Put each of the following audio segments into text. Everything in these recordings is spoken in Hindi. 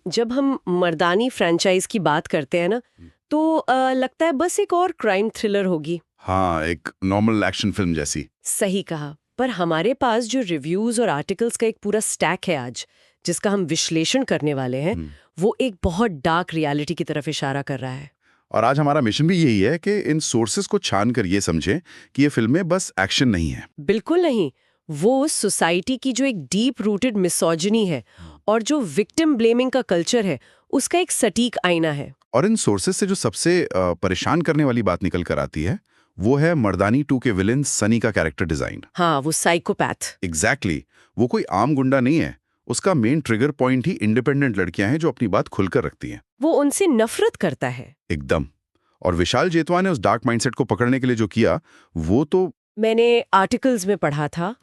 जब हम मर्दानी फ्रेंचाइज की बात करते हैं ना, तो लगता है बस एक और क्राइम थ्रिलर होगी। हाँ, एक नॉर्मल एक्शन फिल्म जैसी। सही कहा। पर हमारे पास जो रिव्यूज और आर्टिकल्स का एक पूरा स्टैक है आज, जिसका हम विश्लेषण करने वाले हैं, वो एक बहुत डार्क रियलिटी की तरफ इशारा कर रहा है। और आज हमारा मिशन भी यही है कि इन सोर्सेस को छान कर ये समझें कि ये फिल्में बस एक्शन नहीं है। बिल्कुल नहीं, वो सोसाइटी की जो एक डीप रूटेड मिसोजिनी है और जो विक्टिम ब्लेमिंग का कल्चर है, उसका एक सटीक आईना है। और इन सोर्सेस से जो सबसे परेशान करने वाली बात निकल कर आती है, वो है मर्दानी 2 के विलेन सनी का कैरेक्टर डिजाइन। हाँ, वो साइकोपैथ। एग्जैक्टली। वो कोई आम गुंडा नहीं है। उसका मेन ट्रिगर पॉइंट ही इंडिपेंडेंट लड़कियां हैं जो अपनी बात खुलकर रखती हैं। वो उनसे नफरत करता है एकदम। और विशाल जेतवा ने उस डार्क माइंडसेट को पकड़ने के लिए जो किया, वो तो मैंने आर्टिकल्स में पढ़ा था,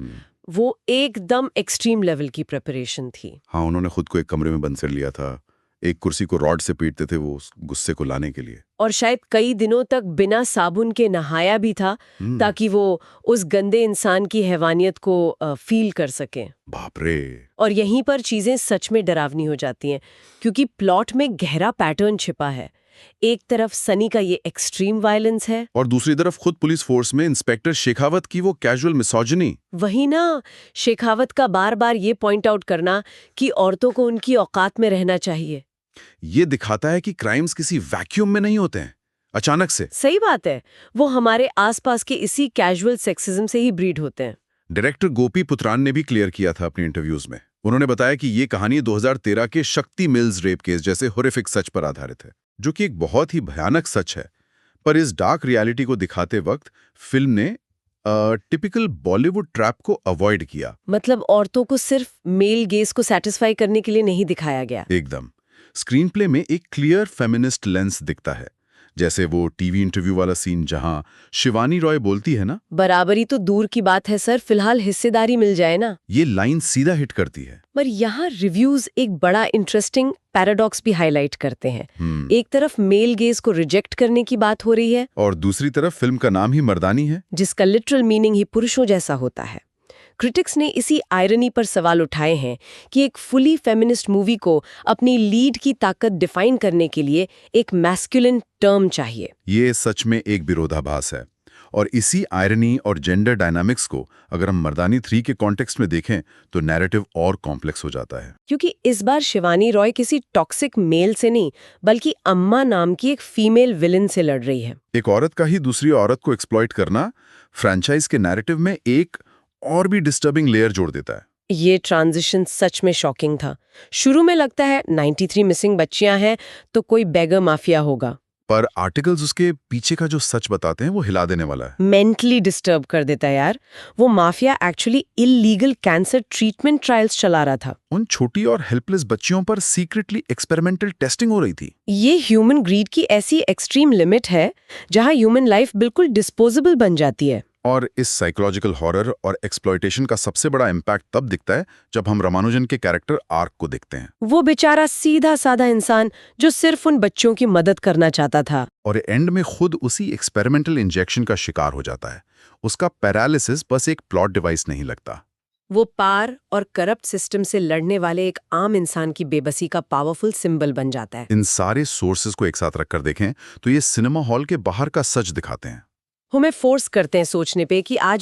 वो एकदम एक्सट्रीम लेवल की प्रिपरेशन थी। हाँ, उन्होंने खुद को एक कमरे में बंद कर लिया था। एक कुर्सी को रॉड से पीटते थे वो उस गुस्से को लाने के लिए। और शायद कई दिनों तक बिना साबुन के नहाया भी था, ताकि वो उस गंदे इंसान की हैवानियत को फील कर सके। बाप रे। और यहीं पर चीजें सच में डरावनी हो जाती हैं, क्योंकि प्लॉट में गहरा पैटर्न छिपा है। एक तरफ सनी का ये एक्सट्रीम वायलेंस है, और दूसरी तरफ खुद पुलिस फोर्स में इंस्पेक्टर शेखावत की वो कैजुअल मिसोजिनी। वही ना, शेखावत का बार बार ये पॉइंट आउट करना कि औरतों को उनकी औकात में रहना चाहिए। ये दिखाता है कि क्राइम्स किसी वैक्यूम में नहीं होते हैं, अचानक से। सही बात है, वो हमारे आसपास के इसी कैजुअल सेक्सिज्म से ही ब्रीड होते हैं। डायरेक्टर गोपी पुत्रान ने भी क्लियर किया था अपने इंटरव्यूज में। उन्होंने बताया कि ये कहानी 2013 के शक्ति मिल्स रेप केस जैसे हॉरिफिक सच पर आधारित है, जो कि एक बहुत ही भयानक सच है। पर इस डार्क रियलिटी को दिखाते वक्त फिल्म ने टिपिकल बॉलीवुड ट्रैप को अवॉइड किया। मतलब औरतों को सिर्फ मेल गेज को सेटिस्फाई करने के लिए नहीं दिखाया गया। एकदम। स्क्रीन प्ले में एक क्लियर फेमिनिस्ट लेंस दिखता है, जैसे वो टीवी इंटरव्यू वाला सीन जहां शिवानी रॉय बोलती है ना, बराबरी तो दूर की बात है सर, फिलहाल हिस्सेदारी मिल जाए ना। ये लाइन सीधा हिट करती है। पर यहाँ रिव्यूज एक बड़ा इंटरेस्टिंग पैराडॉक्स भी हाईलाइट करते हैं। एक तरफ मेल गेज को रिजेक्ट करने की बात हो रही है, और दूसरी तरफ फिल्म का नाम ही मर्दानी है, जिसका लिटरल मीनिंग ही पुरुषों जैसा होता है। क्रिटिक्स ने इसी आयरनी पर सवाल उठाए हैं कि एक फुली फेमिनिस्ट मूवी को अपनी लीड की ताकत डिफाइन करने के लिए एक मैस्कुलिन टर्म चाहिए। ये सच में एक विरोधाभास है। और इसी आयरनी और जेंडर डायनामिक्स को अगर हम मर्दानी 3 के कॉन्टेक्स्ट में देखें तो नैरेटिव और कॉम्प्लेक्स हो जाता है। क्योंकि इस बार शिवानी रॉय किसी टॉक्सिक मेल से नहीं, बल्कि अम्मा नाम की एक फीमेल विलन से लड़ रही है। एक औरत का ही दूसरी औरत को एक्सप्लॉइट करना फ्रेंचाइज के नैरेटिव में एक और भी डिस्टर्बिंग लेयर जोड़ देता है। ये ट्रांजिशन सच में शॉकिंग था। शुरू में लगता है 93 मिसिंग बच्चियां हैं तो कोई बेगर माफिया होगा, पर आर्टिकल्स उसके पीछे का जो सच बताते हैं वो हिला देने वाला है। मेंटली डिस्टर्ब कर देता है यार। वो mafia actually illegal cancer treatment trials चला रहा था। उन छोटी और हेल्पलेस बच्चियों पर सीक्रेटली एक्सपेरिमेंटल टेस्टिंग हो रही थी। ये ह्यूमन ग्रीड की ऐसी एक्सट्रीम लिमिट है जहां ह्यूमन लाइफ बिल्कुल डिस्पोजेबल बन जाती है। और इस साइकोलॉजिकल हॉरर और एक्सप्लॉयटेशन का सबसे बड़ा इम्पैक्ट तब दिखता है जब हम रामानुजन के कैरेक्टर आर्क को देखते हैं। वो बेचारा सीधा साधा इंसान जो सिर्फ उन बच्चों की मदद करना चाहता था, और एंड में खुद उसी एक्सपेरिमेंटल इंजेक्शन का शिकार हो जाता है। उसका पैरालिसिस बस एक प्लॉट डिवाइस नहीं लगता, वो पार और करप्ट सिस्टम से लड़ने वाले एक आम इंसान की बेबसी का पावरफुल सिंबल बन जाता है। इन सारे सोर्सेज को एक साथ रखकर देखें तो ये सिनेमा हॉल के बाहर का सच दिखाते हैं। हमें फोर्स करते हैं सोचने पे कि आज